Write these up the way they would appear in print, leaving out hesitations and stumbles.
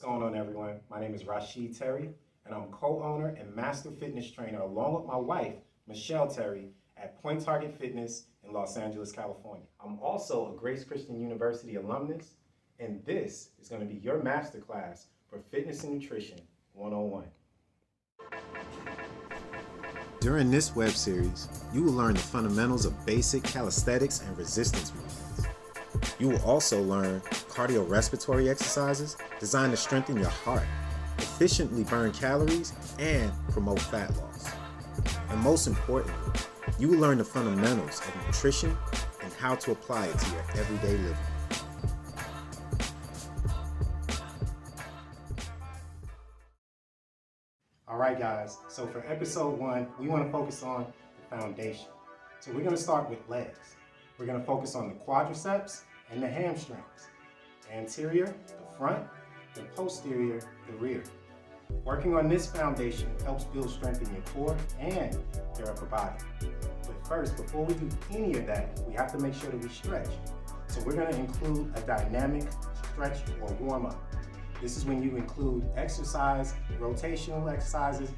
going on, everyone? My name is Rasheed Terry, and I'm co-owner and master fitness trainer along with my wife, Michelle Terry, at Point Target Fitness in Los Angeles, California. I'm also a Grace Christian University alumnus, and this is going to be your masterclass for Fitness and Nutrition 101. During this web series, you will learn the fundamentals of basic calisthenics and resistance movements. You will also learn cardiorespiratory exercises designed to strengthen your heart, efficiently burn calories, and promote fat loss. And most importantly, you will learn the fundamentals of nutrition and how to apply it to your everyday living. All right, guys, so for episode 1, we want to focus on the foundation. So we're going to start with legs. We're going to focus on the quadriceps and the hamstrings. Anterior, the front, the posterior, the rear. Working on this foundation helps build strength in your core and your upper body. But first, before we do any of that, we have to make sure that we stretch. So we're going to include a dynamic stretch or warm-up. This is when you include exercise, rotational exercises,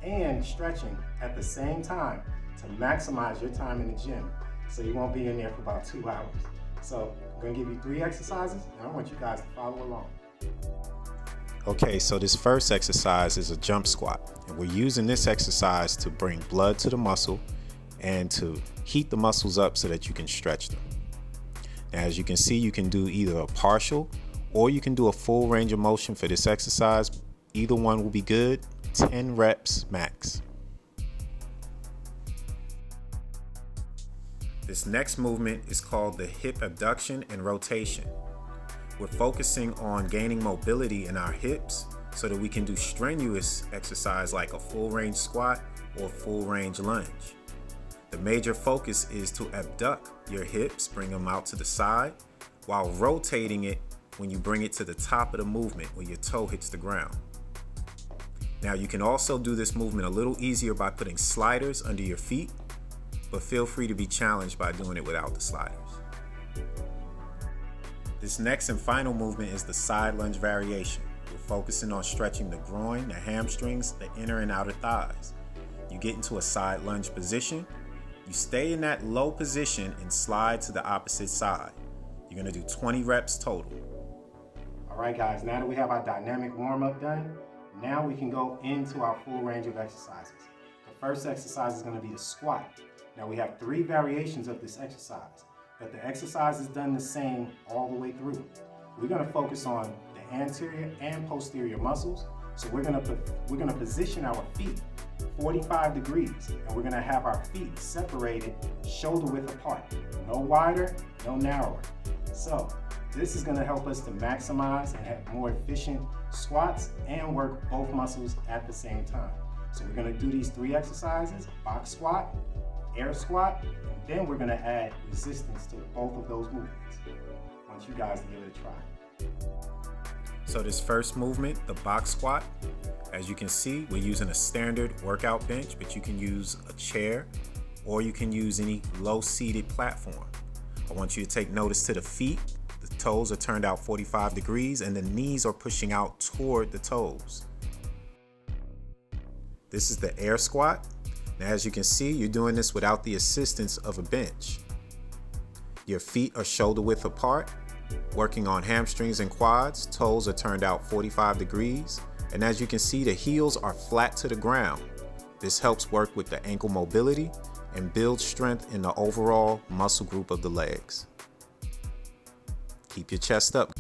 and stretching at the same time to maximize your time in the gym so you won't be in there for about 2 hours. So I'm going to give you 3 exercises, and I want you guys to follow along. Okay, so this first exercise is a jump squat, and we're using this exercise to bring blood to the muscle and to heat the muscles up so that you can stretch them. Now, as you can see, you can do either a partial or you can do a full range of motion for this exercise. Either one will be good, 10 reps max. This next movement is called the hip abduction and rotation. We're focusing on gaining mobility in our hips so that we can do strenuous exercise like a full range squat or full range lunge. The major focus is to abduct your hips, bring them out to the side, while rotating it when you bring it to the top of the movement where your toe hits the ground. Now you can also do this movement a little easier by putting sliders under your feet, but feel free to be challenged by doing it without the sliders. This next and final movement is the side lunge variation. We're focusing on stretching the groin, the hamstrings, the inner and outer thighs. You get into a side lunge position. You stay in that low position and slide to the opposite side. You're going to do 20 reps total. All right, guys, now that we have our dynamic warm-up done, now we can go into our full range of exercises. The first exercise is going to be the squat. Now we have 3 variations of this exercise, but the exercise is done the same all the way through. We're going to focus on the anterior and posterior muscles. So we're going to position our feet 45 degrees, and we're going to have our feet separated shoulder width apart. No wider, no narrower. So this is going to help us to maximize and have more efficient squats and work both muscles at the same time. So we're going to do these 3 exercises: box squat, air squat, and then we're going to add resistance to both of those movements. I want you guys to give it a try. So this first movement, the box squat, as you can see, we're using a standard workout bench, but you can use a chair or you can use any low-seated platform. I want you to take notice to the feet. The toes are turned out 45 degrees and the knees are pushing out toward the toes. This is the air squat. Now, as you can see, you're doing this without the assistance of a bench. Your feet are shoulder width apart, working on hamstrings and quads. Toes are turned out 45 degrees. And as you can see, the heels are flat to the ground. This helps work with the ankle mobility and build strength in the overall muscle group of the legs. Keep your chest up.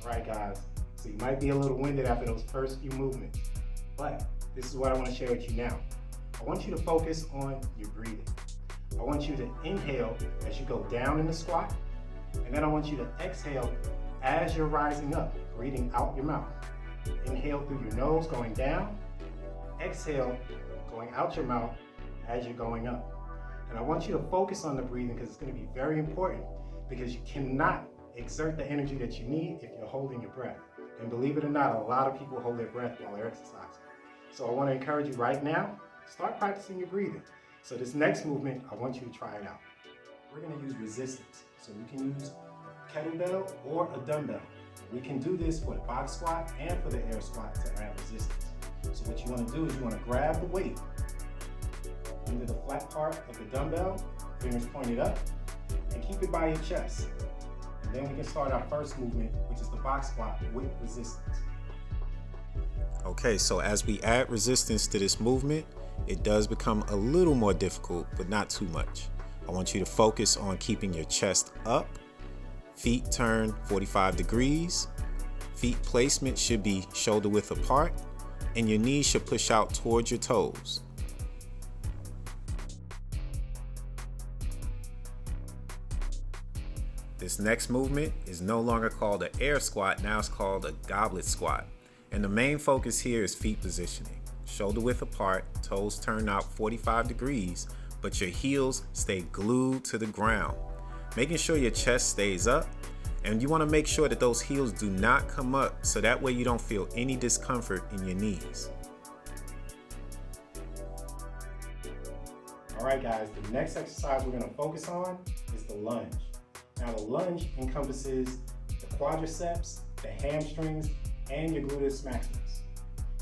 All right, guys, so you might be a little winded after those first few movements, but this is what I want to share with you now. I want you to focus on your breathing. I want you to inhale as you go down in the squat, and then I want you to exhale as you're rising up, breathing out your mouth. Inhale through your nose going down, exhale going out your mouth as you're going up. And I want you to focus on the breathing because it's going to be very important, because you cannot exert the energy that you need if you're holding your breath. And believe it or not, a lot of people hold their breath while they're exercising. So I want to encourage you right now, start practicing your breathing. So this next movement, I want you to try it out. We're going to use resistance. So you can use a kettlebell or a dumbbell. We can do this for the box squat and for the air squat to add resistance. So what you want to do is you want to grab the weight under the flat part of the dumbbell, fingers pointed up, and keep it by your chest. And then we can start our first movement, which is the box squat with resistance. Okay, so as we add resistance to this movement, it does become a little more difficult, but not too much. I want you to focus on keeping your chest up, feet turn 45 degrees, feet placement should be shoulder width apart, and your knees should push out towards your toes. This next movement is no longer called an air squat, now it's called a goblet squat. And the main focus here is feet positioning. Shoulder width apart, toes turn out 45 degrees, but your heels stay glued to the ground. Making sure your chest stays up, and you want to make sure that those heels do not come up so that way you don't feel any discomfort in your knees. All right guys, the next exercise we're going to focus on is the lunge. Now the lunge encompasses the quadriceps, the hamstrings, and your gluteus maximus.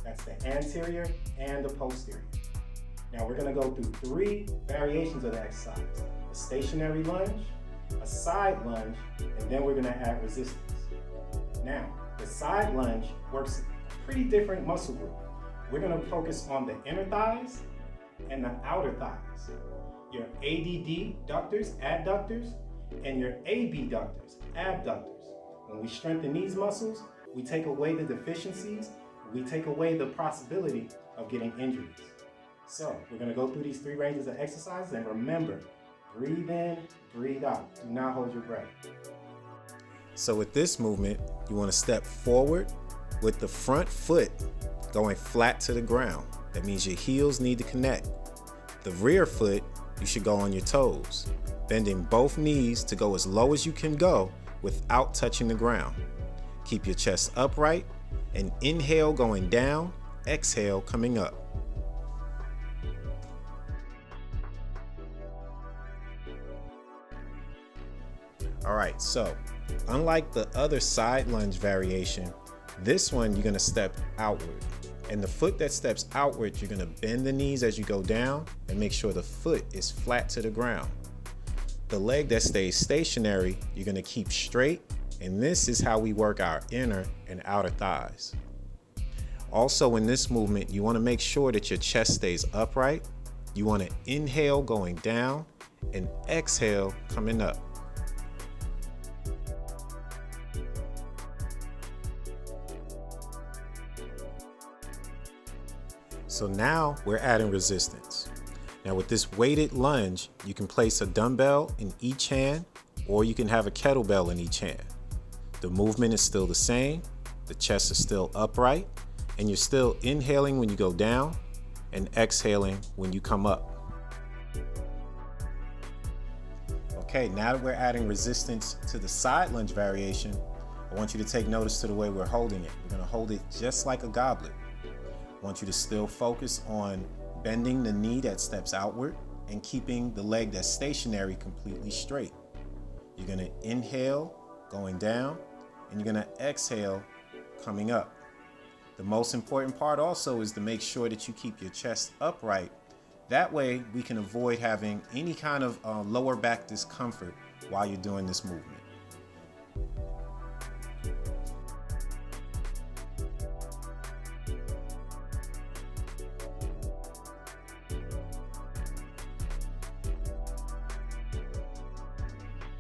That's the anterior and the posterior. Now we're going to go through 3 variations of the exercise. A stationary lunge, a side lunge, and then we're going to add resistance. Now, the side lunge works a pretty different muscle group. We're going to focus on the inner thighs and the outer thighs. Your adductors, adductors, and your abductors, abductors. When we strengthen these muscles, we take away the deficiencies, we take away the possibility of getting injuries. So we're going to go through these 3 ranges of exercises, and remember, breathe in, breathe out. Do not hold your breath. So with this movement, you want to step forward with the front foot going flat to the ground. That means your heels need to connect. The rear foot, you should go on your toes, bending both knees to go as low as you can go without touching the ground. Keep your chest upright and inhale going down, exhale coming up. All right, so unlike the other side lunge variation, this one you're gonna step outward. And the foot that steps outward, you're gonna bend the knees as you go down and make sure the foot is flat to the ground. The leg that stays stationary, you're gonna keep straight, and this is how we work our inner and outer thighs. Also in this movement, you wanna make sure that your chest stays upright. You wanna inhale going down and exhale coming up. So now we're adding resistance. Now with this weighted lunge, you can place a dumbbell in each hand, or you can have a kettlebell in each hand. The movement is still the same, the chest is still upright, and you're still inhaling when you go down and exhaling when you come up. Okay, now that we're adding resistance to the side lunge variation, I want you to take notice to the way we're holding it. We're gonna hold it just like a goblet. I want you to still focus on bending the knee that steps outward and keeping the leg that's stationary completely straight. You're gonna inhale going down, and you're gonna exhale coming up. The most important part also is to make sure that you keep your chest upright. That way we can avoid having any kind of lower back discomfort while you're doing this movement.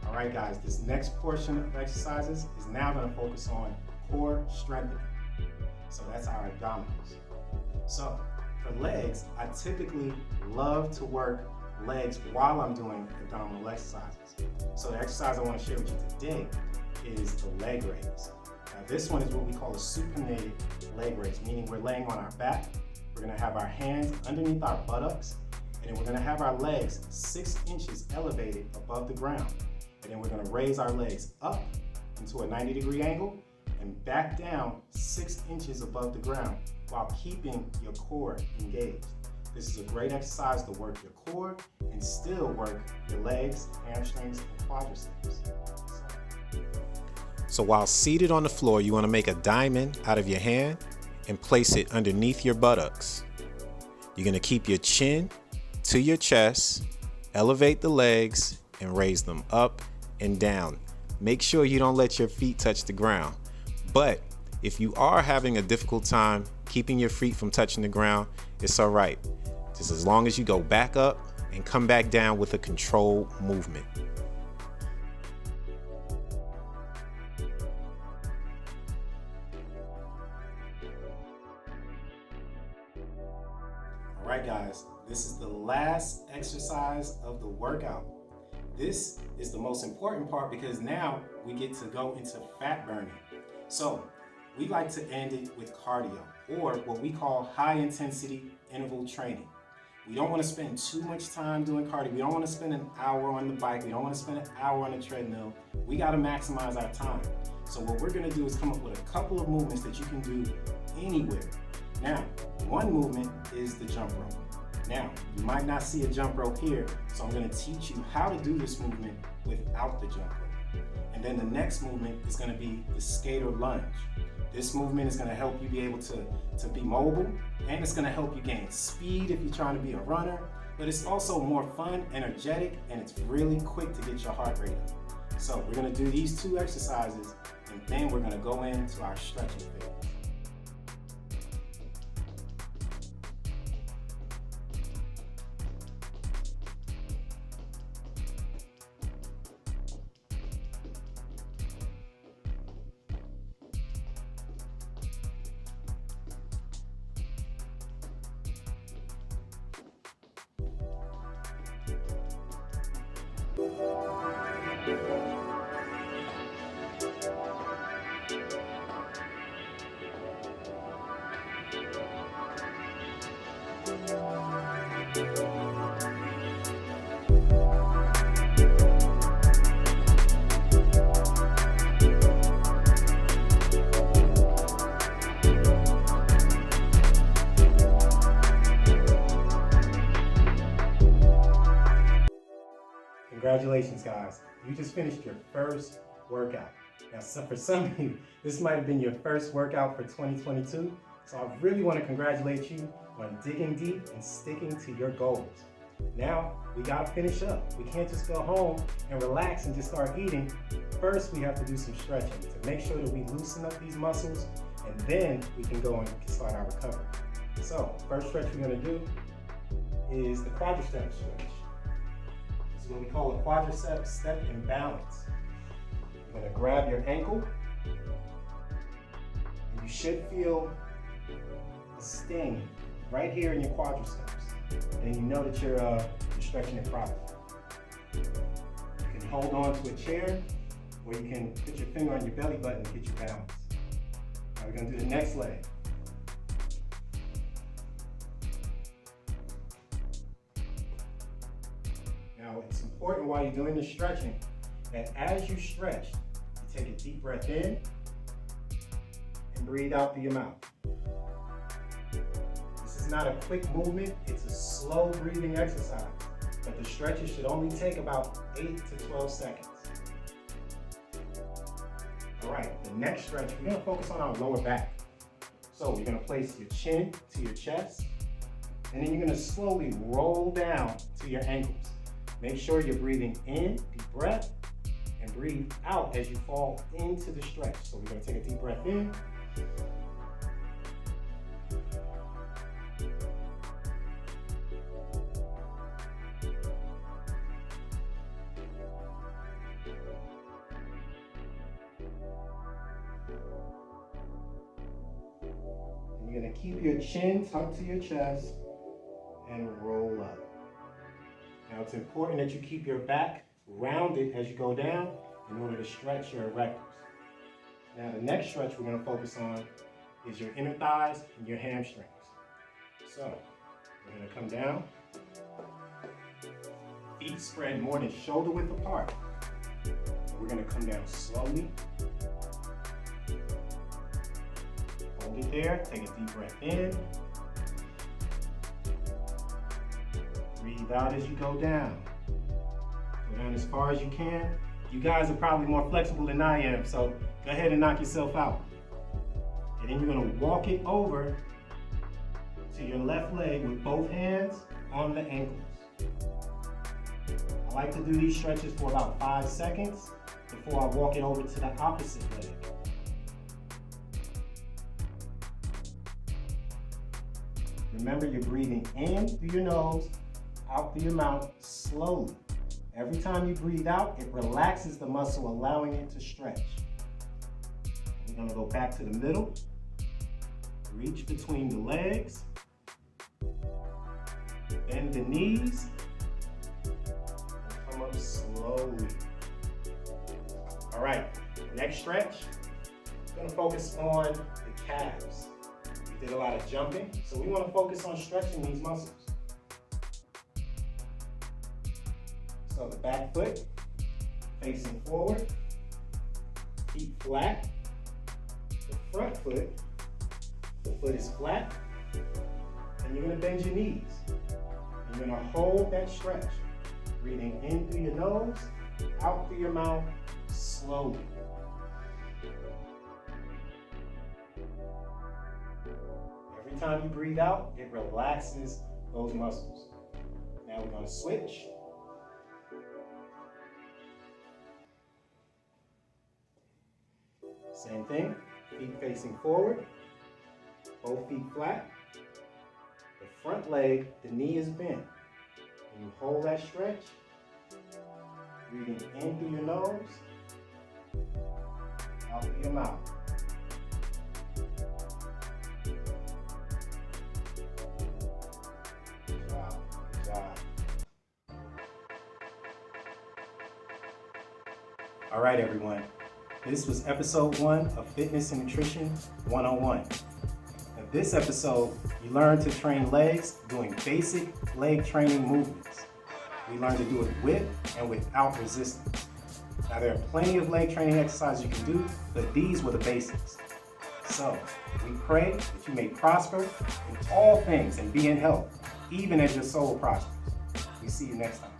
All right guys, this next portion of exercises is now going to focus on core strengthening. So that's our abdominals. So for legs, I typically love to work legs while I'm doing abdominal exercises. So the exercise I want to share with you today is the leg raise. Now this one is what we call a supinated leg raise, meaning we're laying on our back. We're going to have our hands underneath our buttocks, and then we're going to have our legs 6 inches elevated above the ground. And then we're going to raise our legs up into a 90-degree angle and back down 6 inches above the ground while keeping your core engaged. This is a great exercise to work your core and still work your legs, hamstrings, and quadriceps. So while seated on the floor, you want to make a diamond out of your hand and place it underneath your buttocks. You're going to keep your chin to your chest, elevate the legs, and raise them up and down. Make sure you don't let your feet touch the ground. But if you are having a difficult time keeping your feet from touching the ground, it's all right. Just as long as you go back up and come back down with a controlled movement. All right, guys, this is the last exercise of the workout. This is the most important part because now we get to go into fat burning. So we like to end it with cardio, or what we call high intensity interval training. We don't want to spend too much time doing cardio. We don't want to spend an hour on the bike. We don't want to spend an hour on the treadmill. We got to maximize our time. So what we're going to do is come up with a couple of movements that you can do anywhere. Now, one movement is the jump rope. Now, you might not see a jump rope here, so I'm going to teach you how to do this movement without the jump rope. And then the next movement is going to be the skater lunge. This movement is going to help you be able to be mobile, and it's going to help you gain speed if you're trying to be a runner, but it's also more fun, energetic, and it's really quick to get your heart rate up. So we're going to do these two exercises, and then we're going to go into our stretching phase. Congratulations, guys. You just finished your first workout. Now, for some of you, this might have been your first workout for 2022. So I really want to congratulate you on digging deep and sticking to your goals. Now, we got to finish up. We can't just go home and relax and just start eating. First, we have to do some stretching to make sure that we loosen up these muscles, and then we can go and start our recovery. So, first stretch we're going to do is the quadricep stretch. This is what we call a quadricep step and balance. You're going to grab your ankle, and you should feel a sting right here in your quadriceps. And you know that you're stretching it properly. You can hold on to a chair, or you can put your finger on your belly button to get your balance. Now we're going to do the next leg. Now it's important while you're doing the stretching that as you stretch, you take a deep breath in and breathe out through your mouth. This is not a quick movement, it's a slow breathing exercise, but the stretches should only take about 8 to 12 seconds. All right, the next stretch, we're gonna focus on our lower back. So you're gonna place your chin to your chest, and then you're gonna slowly roll down to your ankles. Make sure you're breathing in, deep breath, and breathe out as you fall into the stretch. So we're gonna take a deep breath in. You're going to keep your chin tucked to your chest and roll up. Now it's important that you keep your back rounded as you go down in order to stretch your erectors. Now the next stretch we're going to focus on is your inner thighs and your hamstrings. So we're going to come down, feet spread more than shoulder width apart. We're going to come down slowly. Hold it there, take a deep breath in. Breathe out as you go down. Go down as far as you can. You guys are probably more flexible than I am, so Go ahead and knock yourself out. And then you're gonna walk it over to your left leg with both hands on the ankles. I like to do these stretches for about 5 seconds before I walk it over to the opposite leg. Remember, you're breathing in through your nose, out through your mouth, slowly. Every time you breathe out, it relaxes the muscle, allowing it to stretch. We're gonna go back to the middle, reach between the legs, bend the knees, and come up slowly. All right, next stretch, we're gonna focus on the calves. We did a lot of jumping, so we wanna focus on stretching these muscles. So the back foot facing forward, feet flat. The front foot, the foot is flat, and you're gonna bend your knees. You're gonna hold that stretch, breathing in through your nose, out through your mouth, slowly. Every time you breathe out, it relaxes those muscles. Now we're gonna switch. Same thing, feet facing forward, both feet flat. The front leg, the knee is bent. And you hold that stretch, breathing in through your nose, out through your mouth. Good job, good job. All right, everyone. This was episode 1 of Fitness and Nutrition 101. In this episode, you learned to train legs doing basic leg training movements. We learned to do it with and without resistance. Now, there are plenty of leg training exercises you can do, but these were the basics. So, we pray that you may prosper in all things and be in health, even as your soul prospers. We see you next time.